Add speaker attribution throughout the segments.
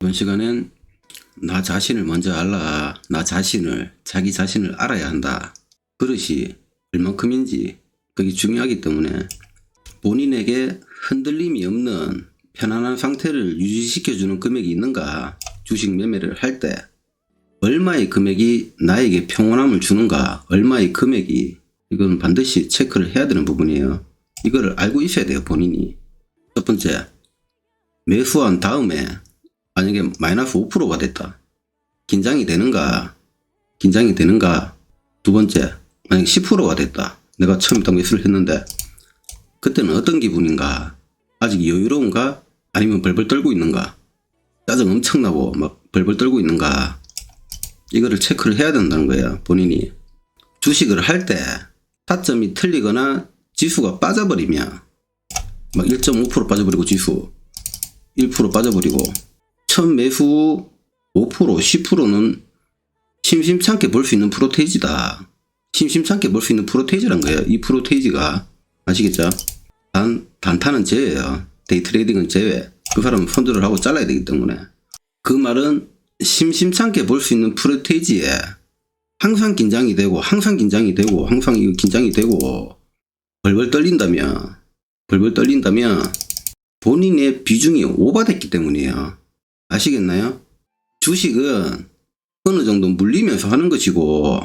Speaker 1: 이번 시간엔 나 자신을 먼저 알라. 자기 자신을 알아야 한다. 그릇이 얼만큼인지 그게 중요하기 때문에 본인에게 흔들림이 없는 편안한 상태를 유지시켜주는 금액이 있는가, 주식 매매를 할 때 얼마의 금액이 나에게 평온함을 주는가, 얼마의 금액이, 이건 반드시 체크를 해야 되는 부분이에요. 이거를 알고 있어야 돼요, 본인이. 첫 번째, 매수한 다음에 만약에 마이너스 5%가 됐다. 긴장이 되는가? 두 번째, 만약에 10%가 됐다. 내가 처음에 딱 매수를 했는데 그때는 어떤 기분인가? 아직 여유로운가? 아니면 벌벌 떨고 있는가? 짜증 엄청나고 막 벌벌 떨고 있는가? 이거를 체크를 해야 된다는 거야, 본인이. 주식을 할 때 타점이 틀리거나 지수가 빠져버리면 막 1.5% 빠져버리고 지수 1% 빠져버리고 첫 매수 5%, 10%는 심심찮게 볼 수 있는 프로테이지다. 심심찮게 볼 수 있는 프로테이지란 거예요. 이 프로테이지가. 아시겠죠? 단타는 제외예요. 데이트레이딩은 제외. 그 사람은 손절을 하고 잘라야 되기 때문에. 그 말은 심심찮게 볼 수 있는 프로테이지에 항상 긴장이 되고 항상 이거 긴장이 되고 벌벌 떨린다면 본인의 비중이 오버됐기 때문이에요. 아시겠나요? 주식은 어느 정도 물리면서 하는 것이고,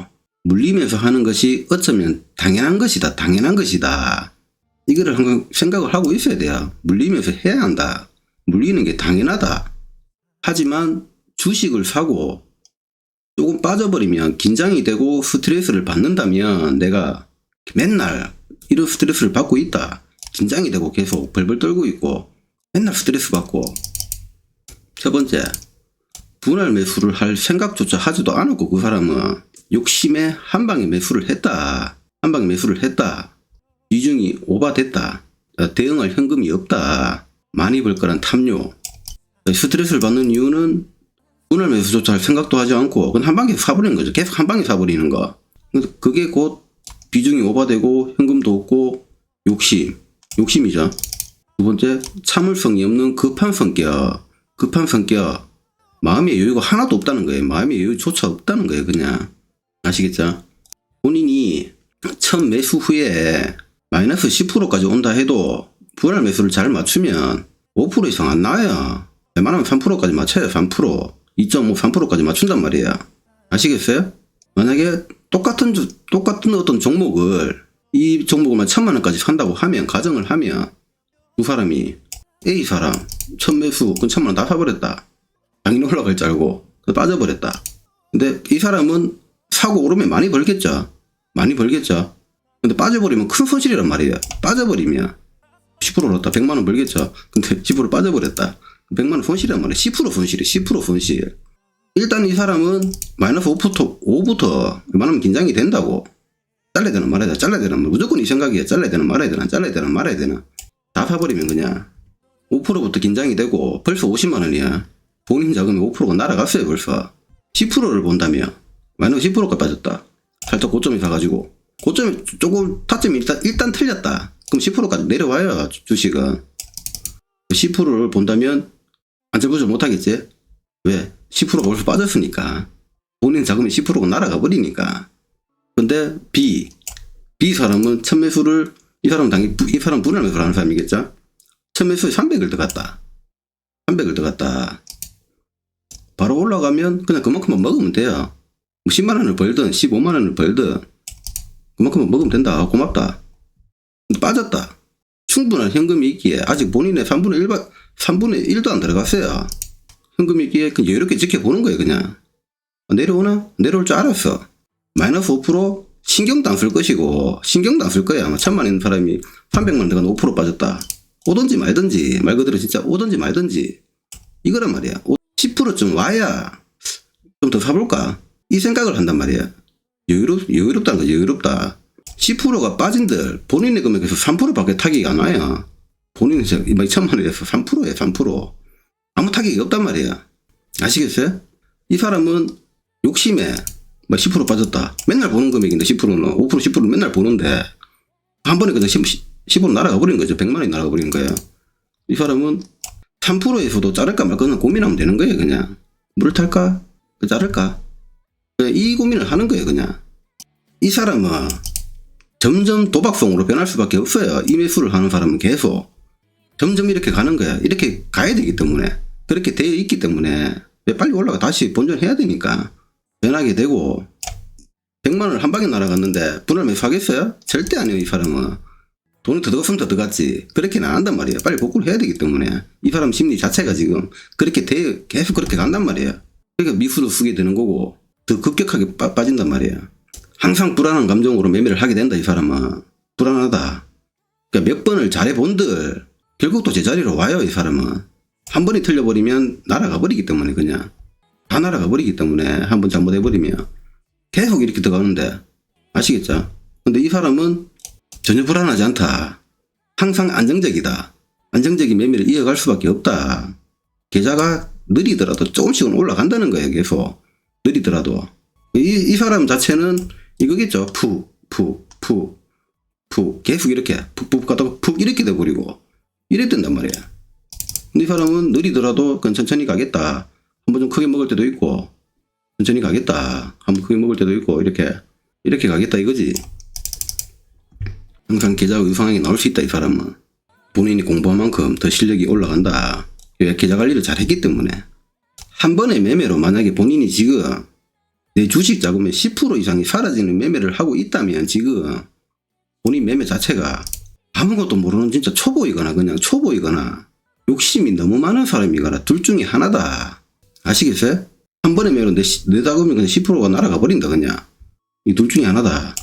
Speaker 1: 물리면서 하는 것이 어쩌면 당연한 것이다. 이거를 항상 생각을 하고 있어야 돼요. 물리면서 해야 한다. 물리는 게 당연하다. 하지만 주식을 사고 조금 빠져버리면 긴장이 되고 스트레스를 받는다면, 내가 맨날 이런 스트레스를 받고 있다. 긴장이 되고 계속 벌벌 떨고 있고 맨날 스트레스 받고. 첫 번째, 분할 매수를 할 생각조차 하지도 않았고 그 사람은 욕심에 한 방에 매수를 했다. 비중이 오버됐다. 대응할 현금이 없다. 많이 벌 거란 탐욕. 스트레스를 받는 이유는 분할 매수조차 할 생각도 하지 않고 그냥 한 방에 사버리는 거죠. 계속 한 방에 사버리는 거. 그게 곧 비중이 오버되고 현금도 없고 욕심이죠. 두 번째, 참을성이 없는 급한 성격. 마음의 여유가 하나도 없다는 거예요. 마음의 여유조차 없다는 거예요, 그냥. 아시겠죠? 본인이 첫 매수 후에 마이너스 10%까지 온다 해도 분할 매수를 잘 맞추면 5% 이상 안 나와요. 웬만하면 3%까지 맞춰요. 3%, 2.5, 3%까지 맞춘단 말이에요. 아시겠어요? 만약에 똑같은 어떤 종목을, 이 종목을만 1000만원까지 산다고 하면, 가정을 하면, 두 사람이, A 사람, 첫 매수, 그 1000만원 다 사버렸다. 당연히 올라갈 줄 알고, 빠져버렸다. 근데 이 사람은 사고 오르면 많이 벌겠죠. 근데 빠져버리면 큰 손실이란 말이에요. 빠져버리면 10% 올랐다. 100만원 벌겠죠. 근데 10% 빠져버렸다. 100만원 손실이란 말이에요. 10% 손실. 일단 이 사람은 마이너스 5부터 웬만하면 긴장이 된다고. 잘라야 되나 말아야 되나. 무조건 이 생각이에요. 잘라야 되나 말아야 되나. 다 사버리면 그냥 5%부터 긴장이 되고 벌써 50만원이야. 본인 자금이 5%가 날아갔어요 벌써. 10%를 본다면 마이너스 10%가 빠졌다. 살짝 고점이 사가지고 고점이 조금 타점이 일단 틀렸다. 그럼 10%까지 내려와요. 주식은 10%를 본다면 안절부절 못하겠지. 왜? 10%가 벌써 빠졌으니까. 본인 자금이 10%가 날아가 버리니까. 근데 B 사람은 첫 매수를, 이 사람 분할 매수를 하는 사람이겠죠. 첫 매수에 300을 들어갔다. 바로 올라가면 그냥 그만큼만 먹으면 돼요. 10만원을 벌든 15만원을 벌든 그만큼만 먹으면 된다. 고맙다. 근데 빠졌다. 충분한 현금이 있기에 아직 본인의 3분의 1도 안 들어갔어요. 현금이 있기에 그냥 여유롭게 지켜보는 거예요. 그냥 내려오나? 내려올 줄 알았어. 마이너스 5% 신경도 안 쓸 것이고, 신경도 안 쓸 거야. 아마 1000만 있는 사람이 300만 들어간 5% 빠졌다. 오든지 말든지, 말 그대로 진짜 오든지 말든지 이거란 말이야. 10%쯤 와야 좀 더 사볼까, 이 생각을 한단 말이야. 여유롭다는 거야. 여유롭다. 10%가 빠진들 본인의 금액에서 3%밖에 타격이 안 와요. 본인이 2천만원에서 3%에 3%. 아무 타격이 없단 말이야. 아시겠어요? 이 사람은 욕심에 10% 빠졌다. 맨날 보는 금액인데 10%는 5%, 10%는 맨날 보는데 한 번에 그냥 10% 날아가 버리는 거죠. 100만원이 날아가 버리는 거예요. 이 사람은 3%에서도 자를까 말까는 고민하면 되는 거예요. 그냥 물 탈까? 자를까? 그냥 이 고민을 하는 거예요. 그냥 이 사람은 점점 도박성으로 변할 수밖에 없어요. 이 매수를 하는 사람은 계속 점점 이렇게 가는 거야. 이렇게 가야 되기 때문에, 그렇게 되어 있기 때문에 빨리 올라가 다시 본전해야 되니까 변하게 되고, 100만 원을 한 방에 날아갔는데 분할 매수 하겠어요? 절대 아니에요. 이 사람은 돈이 더 들어갔으면 더 들어갔지, 그렇게는 안 한단 말이에요. 빨리 복구를 해야 되기 때문에 이 사람 심리 자체가 지금 그렇게 돼, 계속 그렇게 간단 말이에요. 그러니까 미수를 쓰게 되는 거고 더 급격하게 빠진단 말이에요. 항상 불안한 감정으로 매매를 하게 된다. 이 사람은 불안하다. 그러니까 몇 번을 잘해본들 결국 또 제자리로 와요. 이 사람은 한 번이 틀려버리면 날아가 버리기 때문에, 그냥 다 날아가 버리기 때문에, 한 번 잘못해버리면 계속 이렇게 들어가는데, 아시겠죠? 근데 이 사람은 전혀 불안하지 않다. 항상 안정적이다. 안정적인 매매를 이어갈 수밖에 없다. 계좌가 느리더라도 조금씩은 올라간다는 거예요. 계속 느리더라도 이 사람 자체는 이거겠죠. 푹 계속 이렇게 푹 가다가 푹 이렇게 돼버리고 이랬단단 말이에요. 근데 이 사람은 느리더라도 그건 천천히 가겠다. 한번 좀 크게 먹을 때도 있고, 천천히 가겠다. 한번 크게 먹을 때도 있고, 이렇게 가겠다 이거지. 항상 계좌 의상하게 나올 수 있다. 이 사람은 본인이 공부한 만큼 더 실력이 올라간다. 계좌 관리를 잘 했기 때문에. 한 번의 매매로 만약에 본인이 지금 내 주식 자금의 10% 이상이 사라지는 매매를 하고 있다면, 지금 본인 매매 자체가 아무것도 모르는 진짜 초보이거나 그냥 초보이거나 욕심이 너무 많은 사람이거나 둘 중에 하나다. 아시겠어요? 한 번의 매매로 내 자금이 그냥 10%가 날아가 버린다. 그냥 이 둘 중에 하나다.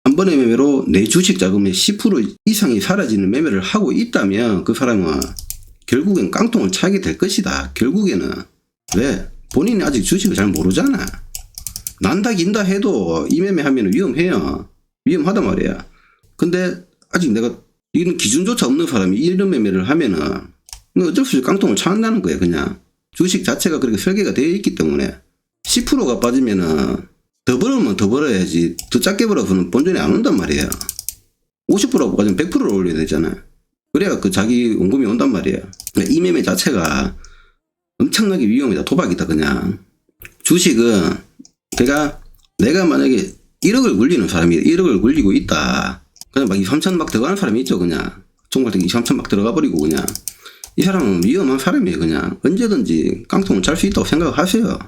Speaker 1: 한 번의 매매로 내 주식 자금의 10% 이상이 사라지는 매매를 하고 있다면 그 사람은 결국엔 깡통을 차게 될 것이다. 결국에는. 왜? 본인이 아직 주식을 잘 모르잖아. 난다 긴다 해도 이 매매하면 위험해요. 위험하단 말이야. 근데 아직 내가 이런 기준조차 없는 사람이 이런 매매를 하면은 어쩔 수 없이 깡통을 차한다는 거예요. 그냥 주식 자체가 그렇게 설계가 되어 있기 때문에 10%가 빠지면은 더 벌으면 더 벌어야지, 더 작게 벌어서는 본전이 안 온단 말이에요. 50%가 빠지면 100%를 올려야 되잖아요. 그래야 그 자기 원금이 온단 말이에요. 이 매매 자체가 엄청나게 위험이다. 도박이다. 그냥 주식은 내가 만약에 1억을 굴리는 사람이 1억을 굴리고 있다. 그냥 막 2, 3천 막 들어가는 사람이 있죠. 그냥 종갈 때 2, 3천 막 들어가 버리고, 그냥 이 사람은 위험한 사람이에요. 그냥 언제든지 깡통을 찰 수 있다고 생각하세요.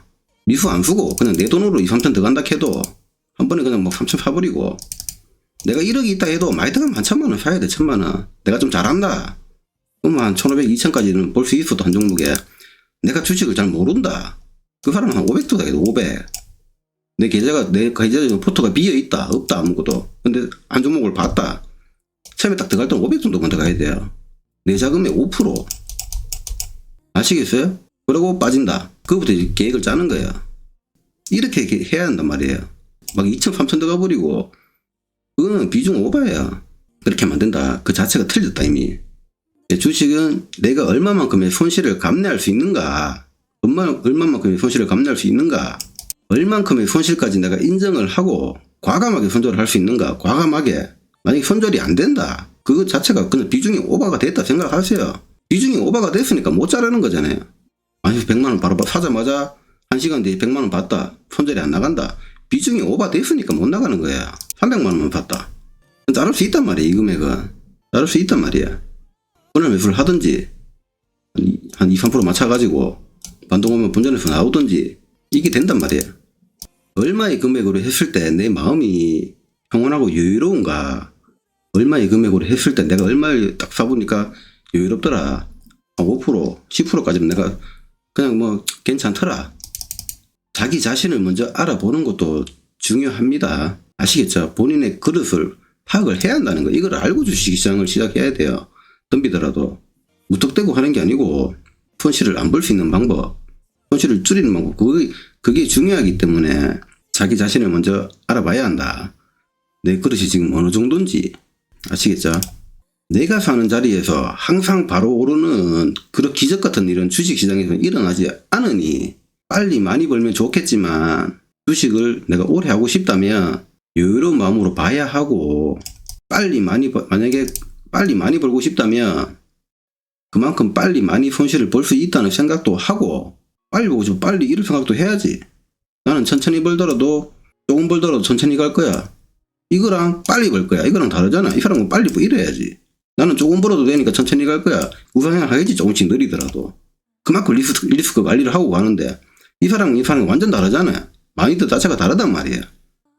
Speaker 1: 미수 안 쓰고 그냥 내 돈으로 2, 3천 들어간다 해도 한 번에 그냥 막 3천 사버리고, 내가 1억이 있다 해도 많이 들어가면 한 1,000만 원 사야 돼. 1,000만 원. 내가 좀 잘한다 그러면 한 1,500, 2,000까지는 볼 수 있어도 한 종목에. 내가 주식을 잘 모른다 그 사람은 한 500 들어가야 돼. 500. 내 계좌 포트가 비어있다 없다 아무것도. 근데 한 종목을 봤다. 처음에 딱 들어갈 때는 500 정도만 들어가야 돼요. 내 자금의 5%. 아시겠어요? 그러고 빠진다. 그거부터 이제 계획을 짜는 거예요. 이렇게 해야 한단 말이에요. 막 2천, 3천 들어가 버리고 그거는 비중 오버예요. 그렇게 만든다. 그 자체가 틀렸다 이미. 주식은 내가 얼마만큼의 손실을 감내할 수 있는가, 얼마만큼의 손실을 감내할 수 있는가, 얼만큼의 손실까지 내가 인정을 하고 과감하게 손절을 할 수 있는가. 과감하게. 만약에 손절이 안 된다, 그거 자체가 그냥 비중이 오버가 됐다 생각하세요. 비중이 오버가 됐으니까 못 자르는 거잖아요. 아니 100만원 바로 사자마자 1시간 뒤에 100만원 받다, 손절이 안 나간다. 비중이 오버 됐으니까 못 나가는 거야. 300만원만 받다. 자를 수 있단 말이야. 이 금액은 자를 수 있단 말이야. 분할 매수를 하든지 한 2, 3% 맞춰가지고 반동 오면 본전에서 나오든지 이게 된단 말이야. 얼마의 금액으로 했을 때 내 마음이 평온하고 여유로운가, 얼마의 금액으로 했을 때 내가 얼마를 딱 사보니까 여유롭더라, 5%, 10%까지는 내가 그냥 뭐 괜찮더라. 자기 자신을 먼저 알아보는 것도 중요합니다. 아시겠죠? 본인의 그릇을 파악을 해야 한다는 거. 이걸 알고 주식시장을 시작해야 돼요. 덤비더라도 무턱대고 하는 게 아니고 손실을 안 볼 수 있는 방법, 손실을 줄이는 방법, 그게 중요하기 때문에 자기 자신을 먼저 알아봐야 한다. 내 그릇이 지금 어느 정도인지. 아시겠죠? 내가 사는 자리에서 항상 바로 오르는 그런 기적 같은 일은 주식시장에서 일어나지 않으니, 빨리 많이 벌면 좋겠지만 주식을 내가 오래 하고 싶다면 여유로운 마음으로 봐야 하고, 만약에 빨리 많이 벌고 싶다면 그만큼 빨리 많이 손실을 볼 수 있다는 생각도 하고 빨리 보고 싶어 빨리 이럴 생각도 해야지. 나는 천천히 벌더라도 조금 벌더라도 천천히 갈 거야. 이거랑 빨리 벌 거야. 이거랑 다르잖아. 이 사람은 빨리 이래야지. 나는 조금 벌어도 되니까 천천히 갈 거야. 우상향 하겠지. 조금씩 느리더라도. 그만큼 리스크 관리를 하고 가는데 이 사람은 완전 다르잖아. 마인드 자체가 다르단 말이야.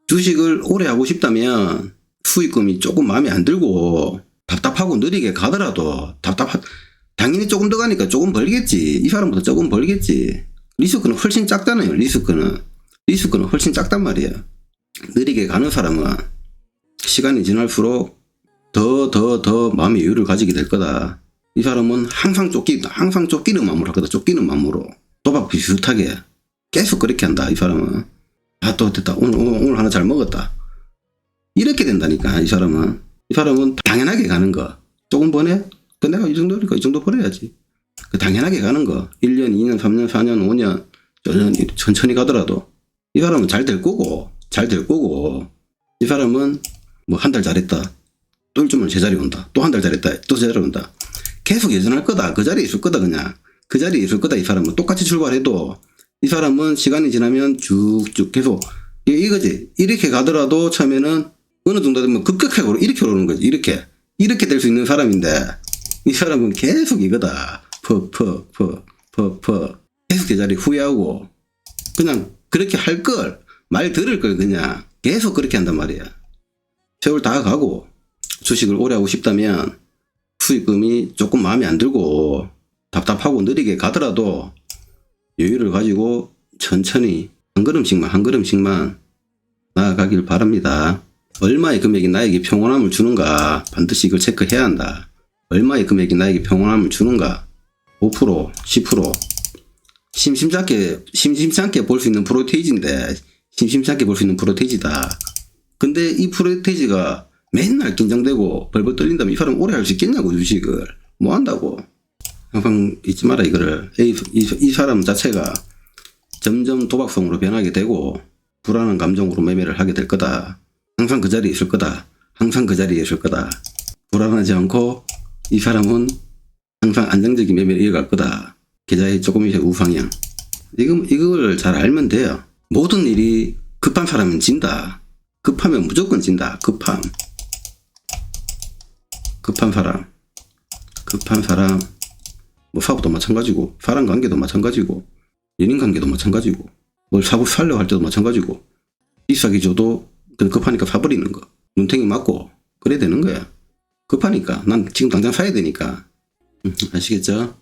Speaker 1: 주식을 오래 하고 싶다면 수익금이 조금 마음에 안 들고 답답하고 느리게 가더라도 당연히 조금 더 가니까 조금 벌겠지. 이 사람보다 조금 벌겠지. 리스크는 훨씬 작잖아요. 리스크는 훨씬 작단 말이야. 느리게 가는 사람은 시간이 지날수록 더 마음의 여유를 가지게 될 거다. 이 사람은 항상 쫓기는 마음으로 할 거다. 쫓기는 마음으로. 도박 비슷하게. 계속 그렇게 한다. 이 사람은. 아, 또 됐다. 오늘 하나 잘 먹었다. 이렇게 된다니까. 이 사람은 당연하게 가는 거. 조금 버네? 그 내가 이 정도니까 이 정도 벌어야지. 그 당연하게 가는 거. 1년, 2년, 3년, 4년, 5년 천천히 가더라도 이 사람은 잘 될 거고 이 사람은 뭐 한 달 잘했다. 또 일주면 제자리 온다. 또 한 달 잘했다. 또 제자리 온다. 계속 예전할 거다. 그 자리에 있을 거다. 그냥 그 자리에 있을 거다. 이 사람은 똑같이 출발해도 이 사람은 시간이 지나면 쭉쭉 계속 이거지. 이렇게 가더라도 처음에는 어느 정도 되면 급격하게 이렇게 오르는 거지. 이렇게 될 수 있는 사람인데 이 사람은 계속 이거다. 계속 제자리 후회하고 그냥 그렇게 할 걸 말 들을 걸 그냥 계속 그렇게 한단 말이야. 세월 다 가고 주식을 오래 하고 싶다면 수익금이 조금 마음에 안 들고 답답하고 느리게 가더라도 여유를 가지고 천천히 한 걸음씩만 나아가길 바랍니다. 얼마의 금액이 나에게 평온함을 주는가 반드시 이걸 체크해야 한다. 얼마의 금액이 나에게 평온함을 주는가. 5%, 10%. 심심치 않게 볼 수 있는 프로테이지인데 심심치 않게 볼 수 있는 프로테이지다. 근데 이 프로테이지가 맨날 긴장되고 벌벌 떨린다면 이 사람 오래 할 수 있겠냐고. 주식을 뭐 한다고. 항상 잊지 마라 이거를. 이 사람 자체가 점점 도박성으로 변하게 되고 불안한 감정으로 매매를 하게 될 거다. 항상 그 자리에 있을 거다. 불안하지 않고 이 사람은 항상 안정적인 매매를 이어갈 거다. 계좌에 조금씩 우상향. 이걸 잘 알면 돼요. 모든 일이 급한 사람은 진다. 급하면 무조건 진다. 급한 사람. 뭐 사업도 마찬가지고, 사람 관계도 마찬가지고, 연인 관계도 마찬가지고, 뭘 살려고 할 때도 마찬가지고, 비싸게 줘도 급하니까 사버리는 거. 눈탱이 맞고, 그래야 되는 거야. 급하니까. 난 지금 당장 사야 되니까. 아시겠죠?